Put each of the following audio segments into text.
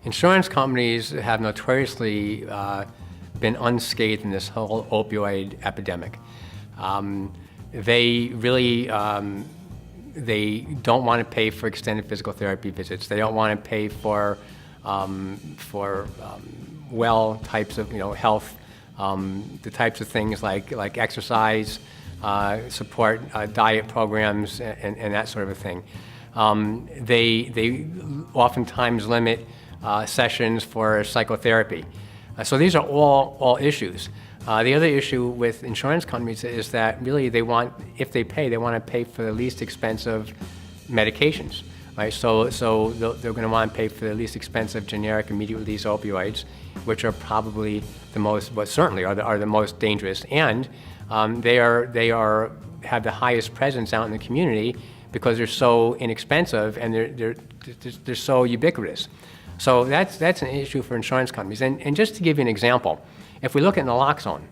Insurance companies have notoriously been unscathed in this whole opioid epidemic. They really they don't want to pay for extended physical therapy visits. They don't want to pay for well types of health, the types of things like exercise, support diet programs, and that sort of a thing. They oftentimes limit sessions for psychotherapy. So these are all issues. The other issue with insurance companies is that really if they pay, they want to pay for the least expensive medications, right? So they're going to want to pay for the least expensive generic immediate release opioids, which are probably certainly are the most dangerous, and they have the highest presence out in the community because they're so inexpensive and they're so ubiquitous. So that's an issue for insurance companies. And just to give you an example, if we look at naloxone,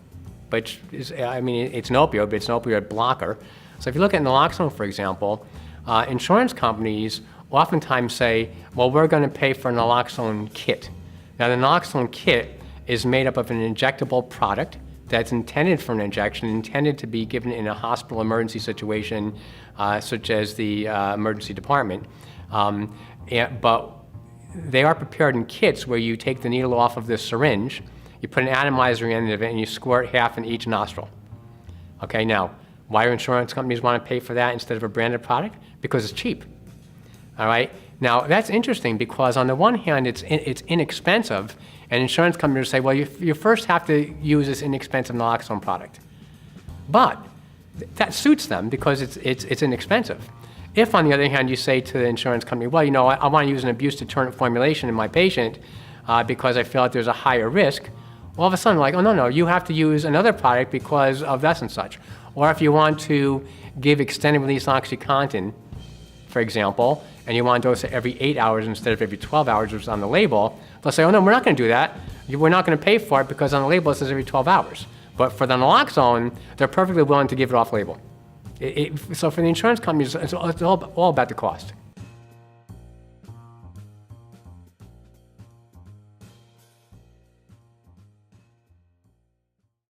which is, it's an opioid, but it's an opioid blocker. So if you look at naloxone, for example, insurance companies oftentimes say, well, we're going to pay for a naloxone kit. Now, the naloxone kit is made up of an injectable product that's intended for an injection, intended to be given in a hospital emergency situation, such as the emergency department. But they are prepared in kits where you take the needle off of this syringe, you put an atomizer in of it, and you squirt half in each nostril. Okay, now, why do insurance companies want to pay for that instead of a branded product? Because it's cheap. All right? Now, that's interesting because on the one hand, it's inexpensive, and insurance companies say, well, you first have to use this inexpensive naloxone product. But that suits them because it's inexpensive. If, on the other hand, you say to the insurance company, well, I want to use an abuse-deterrent formulation in my patient because I feel like there's a higher risk, all of a sudden, like, oh, no, you have to use another product because of this and such. Or if you want to give extended-release OxyContin, for example, and you want to dose it every 8 hours instead of every 12 hours, which is on the label, they'll say, oh, no, we're not going to do that. We're not going to pay for it because on the label it says every 12 hours. But for the naloxone, they're perfectly willing to give it off label. So for the insurance companies, it's all about the cost.